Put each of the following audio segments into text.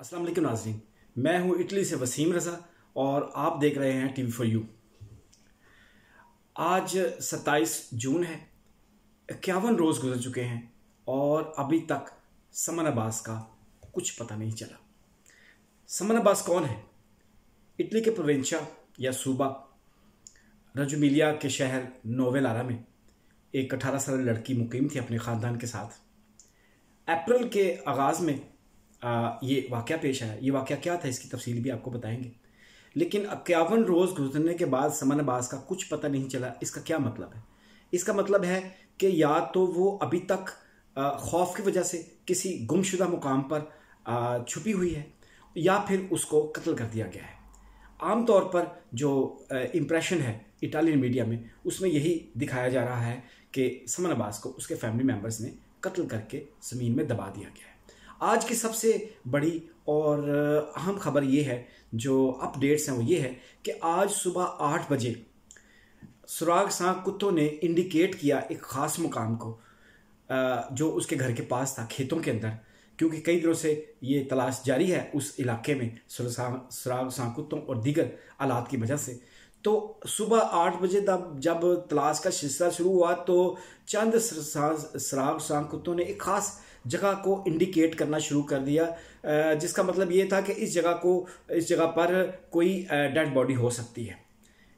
अस्सलाम वालेकुम नाज़रीन, मैं हूं इटली से वसीम रज़ा और आप देख रहे हैं टीवी फॉर यू। आज 27 जून है। 51 रोज़ गुजर चुके हैं और अभी तक समन अब्बास का कुछ पता नहीं चला। समन अब्बास कौन है? इटली के प्रोविंशिया या सूबा रेजो एमिलिया के शहर नोवेलारा में एक 18 साल लड़की मुकीम थी अपने ख़ानदान के साथ। अप्रैल के आगाज़ में ये वाक़या पेश आया। ये वाक़या क्या था इसकी तफसील भी आपको बताएंगे, लेकिन 51 रोज़ गुजरने के बाद समन अब्बास का कुछ पता नहीं चला। इसका क्या मतलब है? इसका मतलब है कि या तो वो अभी तक खौफ की वजह से किसी गुमशुदा मुकाम पर छुपी हुई है या फिर उसको कत्ल कर दिया गया है। आम तौर पर जो इम्प्रेशन है इटालियन मीडिया में, उसमें यही दिखाया जा रहा है कि समन अब्बास को उसके फैमिली मेम्बर्स ने कत्ल करके ज़मीन में दबा दिया गया है। आज की सबसे बड़ी और अहम खबर ये है, जो अपडेट्स हैं वो ये है कि आज सुबह 8 बजे सुराग सांक कुत्तों ने इंडिकेट किया एक ख़ास मुकाम को जो उसके घर के पास था, खेतों के अंदर, क्योंकि कई दिनों से ये तलाश जारी है उस इलाके में सुराग सांक कुत्तों और दीगर आलात की वजह से। तो सुबह 8 बजे जब तलाश का सिलसिला शुरू हुआ तो चंद सुराग सांक कुत्तों ने एक ख़ास जगह को इंडिकेट करना शुरू कर दिया, जिसका मतलब ये था कि इस जगह पर कोई डेड बॉडी हो सकती है।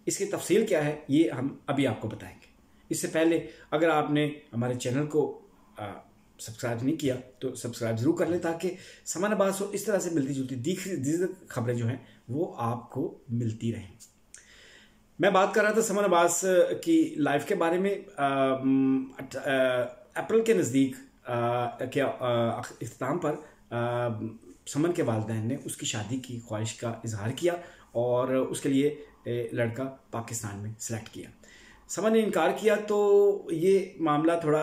इसकी तफसील क्या है ये हम अभी आपको बताएंगे। इससे पहले अगर आपने हमारे चैनल को सब्सक्राइब नहीं किया तो सब्सक्राइब ज़रूर कर लें, ताकि समन अब्बास को इस तरह से मिलती जुलती दीगर खबरें जो हैं वो आपको मिलती रहें। मैं बात कर रहा था समन अब्बास की लाइफ के बारे में। अप्रैल के नज़दीक के इख्तिताम पर समन के वालिदैन ने उसकी शादी की ख्वाहिश का इजहार किया और उसके लिए लड़का पाकिस्तान में सेलेक्ट किया। समन ने इनकार किया तो ये मामला थोड़ा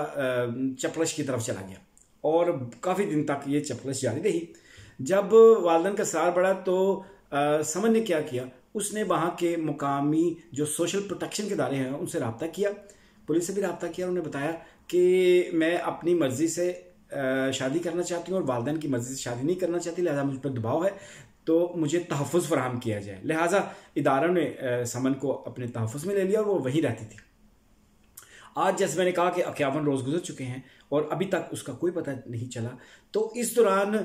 चपलश की तरफ चला गया और काफ़ी दिन तक ये चपलश जारी रही। जब वालिदैन का सरार बढ़ा तो समन ने क्या किया, उसने वहाँ के मुकामी जो सोशल प्रोटेक्शन के इदारे हैं उनसे रब्ता किया, पुलिस से भी रब्ता किया। उन्होंने बताया कि मैं अपनी मर्ज़ी से शादी करना चाहती हूँ और वालिदैन की मर्ज़ी से शादी नहीं करना चाहती, लिहाजा मुझ पर दबाव है तो मुझे तहफ़्फ़ुज़ फराहम किया जाए। लिहाजा इदारों ने समन को अपने तहफ़्फ़ुज़ में ले लिया और वो वहीं रहती थी। आज जैसे मैंने कहा कि 51 रोज़ गुजर चुके हैं और अभी तक उसका कोई पता नहीं चला। तो इस दौरान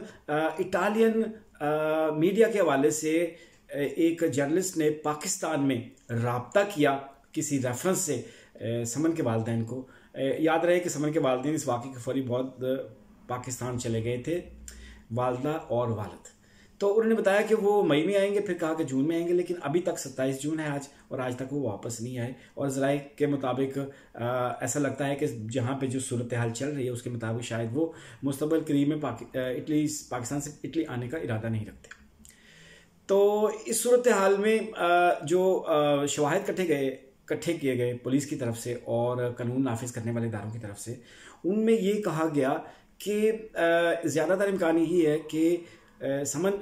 इटालियन मीडिया के हवाले से एक जर्नलिस्ट ने पाकिस्तान में रब्ता किया किसी रेफरेंस से समन के वालिदैन को। याद रहे कि समन के वालिदैन इस वाक़े के फौरी बहुत पाकिस्तान चले गए थे, वालदा और वालिद। तो उन्होंने बताया कि वो मई में आएंगे, फिर कहा कि जून में आएंगे, लेकिन अभी तक 27 जून है आज और आज तक वो वापस नहीं आए। और ज़राए के मुताबिक ऐसा लगता है कि जहाँ पे जो सूरत हाल चल रही है उसके मुताबिक शायद वो मुस्तक़बिल करीब में पाकिस्तान से इटली आने का इरादा नहीं रखते। तो इस सूरत हाल में जो शवाहिद इकट्ठे किए गए पुलिस की तरफ से और कानून नाफिज करने वाले इदारों की तरफ से, उनमें ये कहा गया कि ज़्यादातर इम्कान यही है कि समन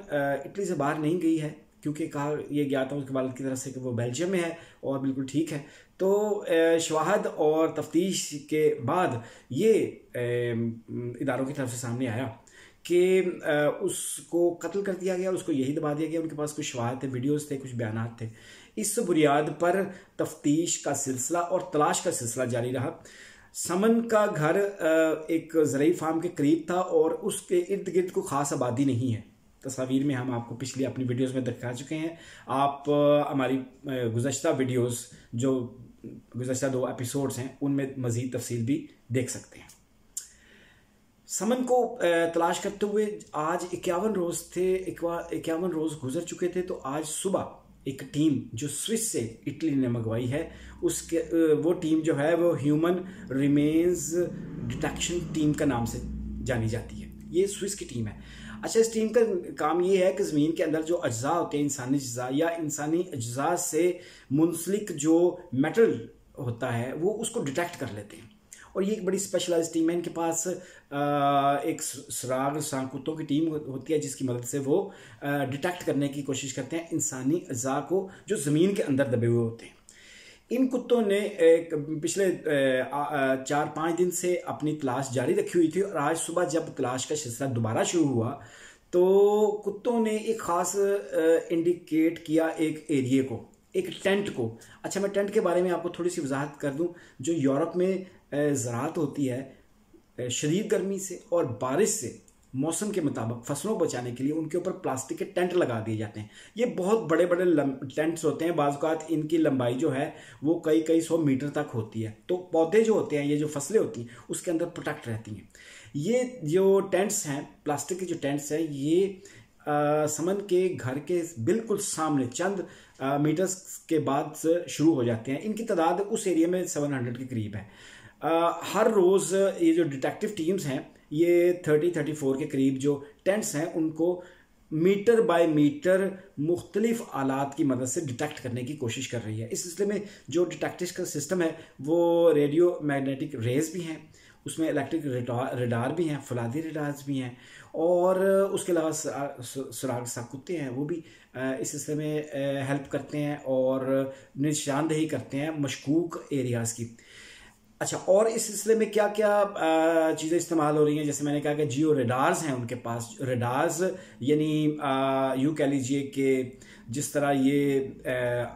इटली से बाहर नहीं गई है, क्योंकि कहा यह गया था उसके वालिद की तरफ से कि वो बेल्जियम में है और बिल्कुल ठीक है। तो शवाहद और तफ्तीश के बाद ये इदारों की तरफ से सामने आया कि उसको कत्ल कर दिया गया और उसको यही दबा दिया गया। उनके पास कुछ शवाहद थे, वीडियोस थे, कुछ बयानात थे। इस बुनियाद पर तफ्तीश का सिलसिला और तलाश का सिलसिला जारी रहा। समन का घर एक ज़रई फार्म के करीब था और उसके इर्द गिर्द को ख़ास आबादी नहीं है। तस्वीर में हम आपको पिछली अपनी वीडियोस में दिखा चुके हैं। आप हमारी गुज़श्ता वीडियोस जो गुज़श्ता 2 एपिसोड्स हैं उनमें मज़ीद तफसील भी देख सकते हैं। समन को तलाश करते हुए आज 51 रोज़ थे, 51 रोज़ गुजर चुके थे। तो आज सुबह एक टीम जो स्विस से इटली ने मंगवाई है, उसके वो टीम जो है वो ह्यूमन रिमेन्स डिटेक्शन टीम का नाम से जानी जाती है। ये स्विस की टीम है। अच्छा, इस टीम का काम ये है कि ज़मीन के अंदर जो अज्जा होते हैं, इंसानी अज्जा या इंसानी अज्जा से मुंसलिक जो मेटल होता है वो उसको डिटेक्ट कर लेते हैं। और ये एक बड़ी स्पेशलाइज्ड टीम है। इनके पास एक सुराग सांक कुत्तों की टीम होती है जिसकी मदद से वो डिटेक्ट करने की कोशिश करते हैं इंसानी अज़ा को जो ज़मीन के अंदर दबे हुए होते हैं। इन कुत्तों ने पिछले 4-5 दिन से अपनी तलाश जारी रखी हुई थी और आज सुबह जब तलाश का सिलसिला दोबारा शुरू हुआ तो कुत्तों ने एक खास इंडिकेट किया एक एरिया को, एक टेंट को। अच्छा, मैं टेंट के बारे में आपको थोड़ी सी वजाहत कर दूं। जो यूरोप में ज़राअत होती है शदीद गर्मी से और बारिश से मौसम के मुताबिक फसलों को बचाने के लिए उनके ऊपर प्लास्टिक के टेंट लगा दिए जाते हैं। ये बहुत बड़े बड़े टेंट्स होते हैं, बाज़ औक़ात इनकी लंबाई जो है वो कई कई 100 मीटर तक होती है। तो पौधे जो होते हैं, ये जो फसलें होती हैं, उसके अंदर प्रोटेक्ट रहती हैं। ये जो टेंट्स हैं, प्लास्टिक के जो टेंट्स हैं, ये समन के घर के बिल्कुल सामने चंद मीटर्स के बाद से शुरू हो जाते हैं। इनकी तादाद उस एरिया में 700 के करीब है। हर रोज़ ये जो डिटेक्टिव टीम्स हैं, ये 34 के करीब जो टेंट्स हैं, उनको मीटर बाय मीटर मुख्तलिफ आलात की मदद से डिटेक्ट करने की कोशिश कर रही है। इस सिलसिले में जो डिटेक्टिव का सिस्टम है वो रेडियो मैग्नेटिक रेज भी हैं, उसमें इलेक्ट्रिक रडार भी हैं, फौलादी रडार्स भी हैं, और उसके अलावा सुराग सा कुत्ते हैं, वो भी इस सिलसिले में हेल्प करते हैं और निशानदेही करते हैं मशकूक एरियाज़ की। अच्छा, और इस सिलसिले में क्या क्या चीज़ें इस्तेमाल हो रही हैं, जैसे मैंने कहा कि जियो रेडार्स हैं उनके पास। रेडार्स यानी यूँ कह लीजिए कि जिस तरह ये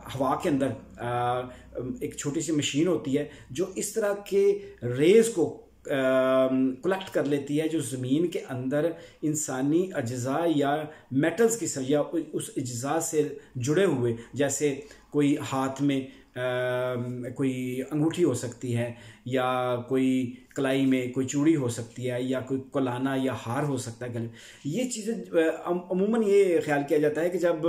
हवा के अंदर एक छोटी सी मशीन होती है जो इस तरह के रेज को कलेक्ट कर लेती है, जो ज़मीन के अंदर इंसानी अज्जा या मेटल्स की या उस अज्जा से जुड़े हुए, जैसे कोई हाथ में कोई अंगूठी हो सकती है, या कोई कलाई में कोई चूड़ी हो सकती है, या कोई कोलाना या हार हो सकता है गले। ये चीज़ें अमूमन ये ख्याल किया जाता है कि जब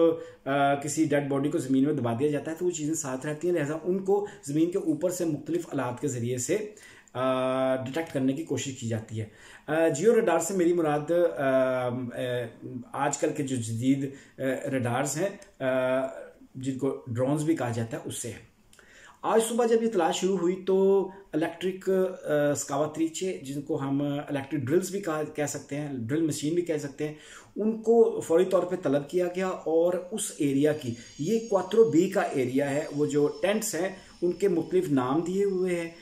किसी डेड बॉडी को ज़मीन में दबा दिया जाता है तो वो चीज़ें साथ रहती हैं, लिहाजा उनको ज़मीन के ऊपर से मुख्तलिफ आलात के ज़रिए से डिटेक्ट करने की कोशिश की जाती है। जियो रडार से मेरी मुराद आजकल के जो जदीद रडार्स हैं, जिनको ड्रोन्स भी कहा जाता है, उससे है। आज सुबह जब ये तलाश शुरू हुई तो इलेक्ट्रिक स्कावात्रीचे, जिनको हम इलेक्ट्रिक ड्रिल्स भी कह सकते हैं, ड्रिल मशीन भी कह सकते हैं, उनको फौरी तौर पे तलब किया गया और उस एरिया की, ये 4B का एरिया है, वो जो टेंट्स हैं उनके मुख्तलिफ नाम दिए हुए हैं,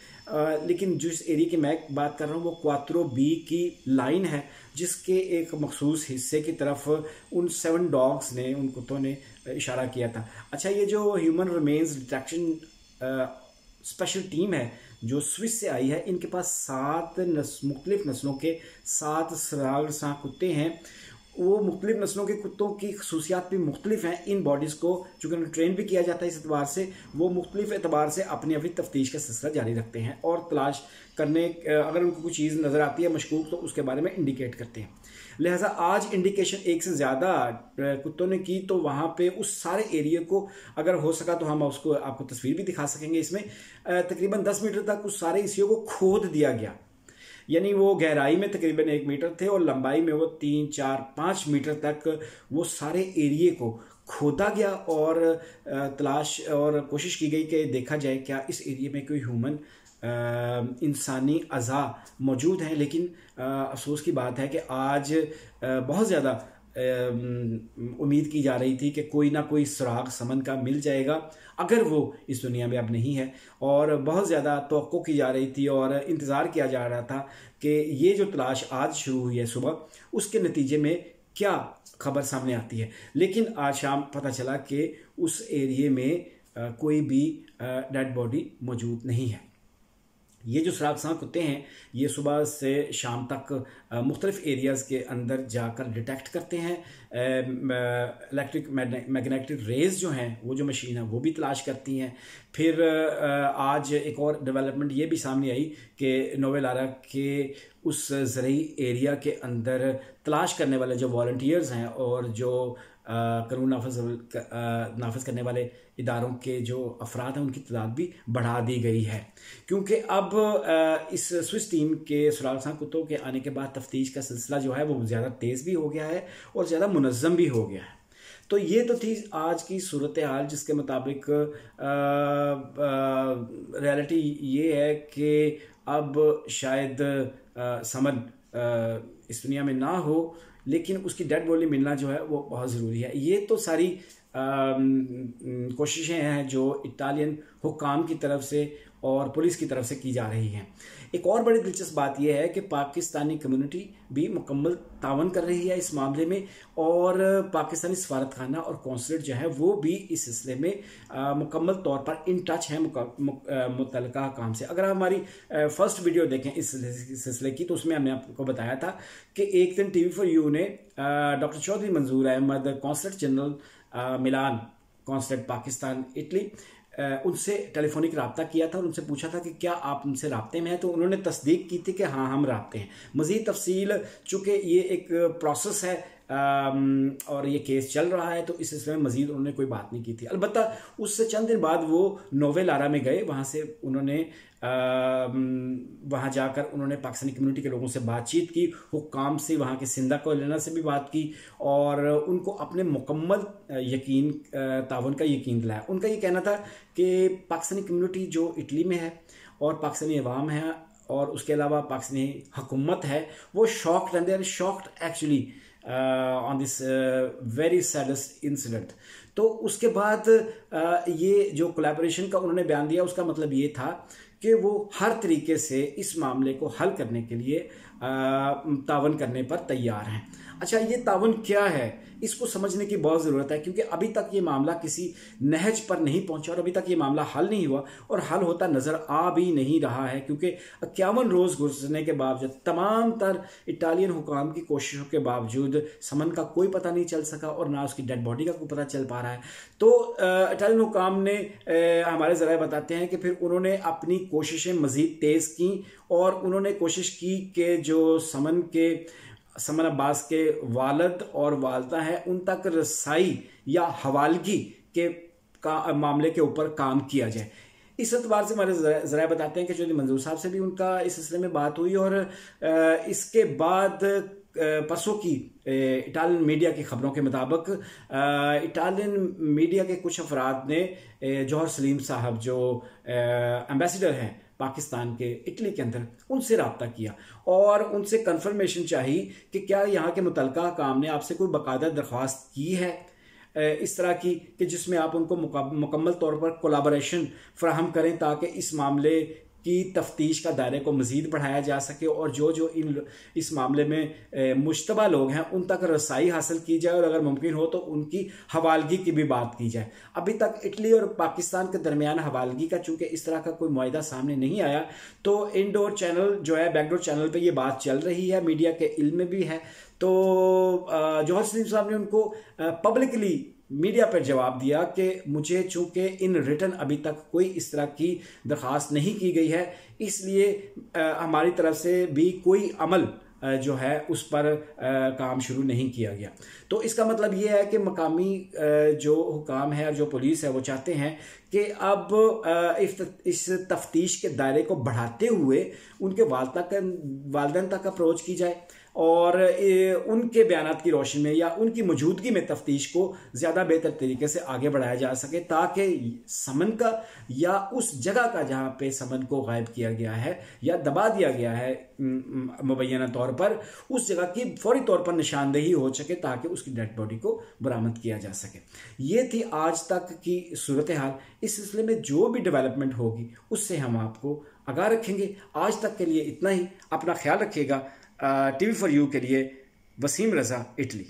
लेकिन जिस एरिया की मैं बात कर रहा हूँ वो 4B की लाइन है, जिसके एक मखसूस हिस्से की तरफ उन 7 डॉग्स ने, उन कुत्तों ने इशारा किया था। अच्छा, ये जो human remains detection special team है जो स्विस से आई है, इनके पास 7 मुख्तलिफ नस्लों के 7 सुराग सा कुत्ते हैं। वो मुख्तलिफ नस्लों के कुत्तों की खसूसियात भी मुख्तलिफ हैं। इन बॉडीज़ को चूँकि उन्हें ट्रेन भी किया जाता है, इस एतबार से वो मुख्तलिफ एतबार से अपनी अपनी तफ्तीश का सिलसिला जारी रखते हैं और तलाश करने, अगर उनको कोई चीज़ नज़र आती है मशकूक, तो उसके बारे में इंडिकेट करते हैं। लिहाजा आज इंडिकेशन एक से ज़्यादा कुत्तों ने की, तो वहाँ पे उस सारे एरिया को अगर हो सका तो हम उसको आपको तस्वीर भी दिखा सकेंगे। इसमें तकरीबन 10 मीटर तक उस सारे एरिया को खोद दिया गया, यानी वो गहराई में तकरीबन 1 मीटर थे और लंबाई में वो 3, 4, 5 मीटर तक वो सारे एरिया को खोदा गया और तलाश और कोशिश की गई कि देखा जाए क्या इस एरिया में कोई ह्यूमन इंसानी अज़ा मौजूद हैं। लेकिन अफसोस की बात है कि आज बहुत ज़्यादा उम्मीद की जा रही थी कि कोई ना कोई सुराग समन का मिल जाएगा, अगर वो इस दुनिया में अब नहीं है, और बहुत ज़्यादा तवक्को की जा रही थी और इंतज़ार किया जा रहा था कि ये जो तलाश आज शुरू हुई है सुबह, उसके नतीजे में क्या खबर सामने आती है। लेकिन आज शाम पता चला कि उस एरिया में कोई भी डेड बॉडी मौजूद नहीं है। ये जो सुराग कुत्ते हैं ये सुबह से शाम तक मुख्तलिफ एरियाज़ के अंदर जाकर डिटेक्ट करते हैं। इलेक्ट्रिक मैग्नेटिक रेज जो हैं, वो जो मशीन है वो भी तलाश करती हैं। फिर आज एक और डेवलपमेंट ये भी सामने आई कि नोवेलारा के उस ज़रई एरिया के अंदर तलाश करने वाले जो वॉलंटियर्स हैं और जो कानून नाफिज करने वाले इदारों के जो अफराद हैं, उनकी तादाद भी बढ़ा दी गई है, क्योंकि अब इस स्विस टीम के सुराग कुत्तों के आने के बाद तफ्तीश का सिलसिला जो है वो ज़्यादा तेज़ भी हो गया है और ज़्यादा मुनज़्ज़म भी हो गया है। तो ये तो थी आज की सूरत हाल, जिसके मुताबिक रियलिटी ये है कि अब शायद समन इस दुनिया में ना हो, लेकिन उसकी डेड बॉडी मिलना जो है वो बहुत ज़रूरी है। ये तो सारी कोशिशें हैं जो इटालियन हुक्काम की तरफ से और पुलिस की तरफ से की जा रही हैं। एक और बड़ी दिलचस्प बात यह है कि पाकिस्तानी कम्युनिटी भी मुकम्मल तावन कर रही है इस मामले में, और पाकिस्तानी सफारतखाना और कौंसलेट जो है वो भी इस सिलसिले में मुकम्मल तौर पर इन टच है मुतल्लिका काम से। अगर आप हमारी फर्स्ट वीडियो देखें इस सिलसिले की, तो उसमें हमने आपको बताया था कि एक दिन TV4U ने डॉक्टर चौधरी मंजूर अहमद, कौंसलेट जनरल मिलान, कौंसलेट पाकिस्तान इटली, उनसे टेलीफोनिक रब्ता किया था और उनसे पूछा था कि क्या आप उनसे राब्ते में हैं, तो उन्होंने तस्दीक की थी कि हाँ हम राब्ते हैं। मज़ीद तफसील, चूँकि ये एक प्रोसेस है और ये केस चल रहा है, तो इस सिलसिले में मज़ीद उन्होंने कोई बात नहीं की थी। अलबत्ता उससे चंद दिन बाद वो नोवेलारा में गए, वहाँ से उन्होंने वहाँ जाकर उन्होंने पाकिस्तानी कम्युनिटी के लोगों से बातचीत की, हुक्काम से, वहाँ के सिंधा कोयलेना से भी बात की और उनको अपने मुकम्मल यकीन तावन का यकीन दिलाया। उनका ये कहना था कि पाकिस्तानी कम्युनिटी जो इटली में है और पाकिस्तानी अवाम है और उसके अलावा पाकिस्तानी हुकूमत है, वो shocked and they are shocked actually on this very saddest incident. तो उसके बाद ये जो कोलैबोरेशन का उन्होंने बयान दिया, उसका मतलब ये था कि वो हर तरीके से इस मामले को हल करने के लिए तावन करने पर तैयार हैं। अच्छा, ये तावन क्या है, इसको समझने की बहुत ज़रूरत है, क्योंकि अभी तक ये मामला किसी नहज पर नहीं पहुंचा और अभी तक ये मामला हल नहीं हुआ और हल होता नज़र आ भी नहीं रहा है, क्योंकि 51 रोज़ गुजरने के बावजूद, तमाम तर इटालियन हुकाम की कोशिशों के बावजूद समन का कोई पता नहीं चल सका और ना उसकी डेड बॉडी का कोई पता चल पा रहा है। तो इटालियन हुकाम ने हमारे ज़राए बताते हैं कि फिर उन्होंने अपनी कोशिशें मज़ीद तेज़ की और उन्होंने कोशिश की कि जो समन अब्बास के वालिद और वालदा है उन तक रसाई या हवालगी के मामले के ऊपर काम किया जाए। इस एतबार से हमारे ज़राए बताते हैं कि चौधरी मंजूर साहब से भी उनका इस सिलसिले में बात हुई और इसके बाद परसों की इटालियन मीडिया की खबरों के मुताबिक इटालियन मीडिया के कुछ अफराद ने जौहर सलीम साहब जो एम्बेसडर हैं पाकिस्तान के इटली के अंदर, उनसे रब्ता किया और उनसे कंफर्मेशन चाहिए कि क्या यहाँ के मुतल्लिका काम ने आपसे कोई बाकायदा दरख्वास्त की है इस तरह की कि जिसमें आप उनको मुकम्मल तौर पर कोलैबोरेशन फराहम करें ताकि इस मामले की तफ्तीश का दायरे को मज़ीद बढ़ाया जा सके और जो जो इस मामले में मुश्तबा लोग हैं उन तक रसाई हासिल की जाए और अगर मुमकिन हो तो उनकी हवालगी की भी बात की जाए। अभी तक इटली और पाकिस्तान के दरमियान हवालगी का चूंकि इस तरह का कोई मुआहिदा सामने नहीं आया, तो इनडोर चैनल जो है, बैकडोर चैनल पे ये बात चल रही है, मीडिया के इल्म में भी है। तो जौहर सलीम साहब ने उनको पब्लिकली मीडिया पर जवाब दिया कि मुझे चूंकि इन रिटर्न अभी तक कोई इस तरह की दरख्वास्त नहीं की गई है, इसलिए हमारी तरफ से भी कोई अमल जो है उस पर काम शुरू नहीं किया गया। तो इसका मतलब ये है कि मकामी जो हुकाम है और जो पुलिस है वो चाहते हैं कि अब इस तफ्तीश के दायरे को बढ़ाते हुए उनके वालिदैन तक अप्रोच की जाए और उनके बयानात की रोशनी में या उनकी मौजूदगी में तफ्तीश को ज़्यादा बेहतर तरीके से आगे बढ़ाया जा सके, ताकि समन का या उस जगह का जहाँ पे समन को गायब किया गया है या दबा दिया गया है मुबैना तौर पर, उस जगह की फौरी तौर पर निशानदेही हो सके ताकि उसकी डेड बॉडी को बरामद किया जा सके। ये थी आज तक की सूरत हाल। इस सिलसिले में जो भी डेवलपमेंट होगी उससे हम आपको आगाह रखेंगे। आज तक के लिए इतना ही। अपना ख्याल रखिएगा। TV4U के लिए वसीम रजा, इटली।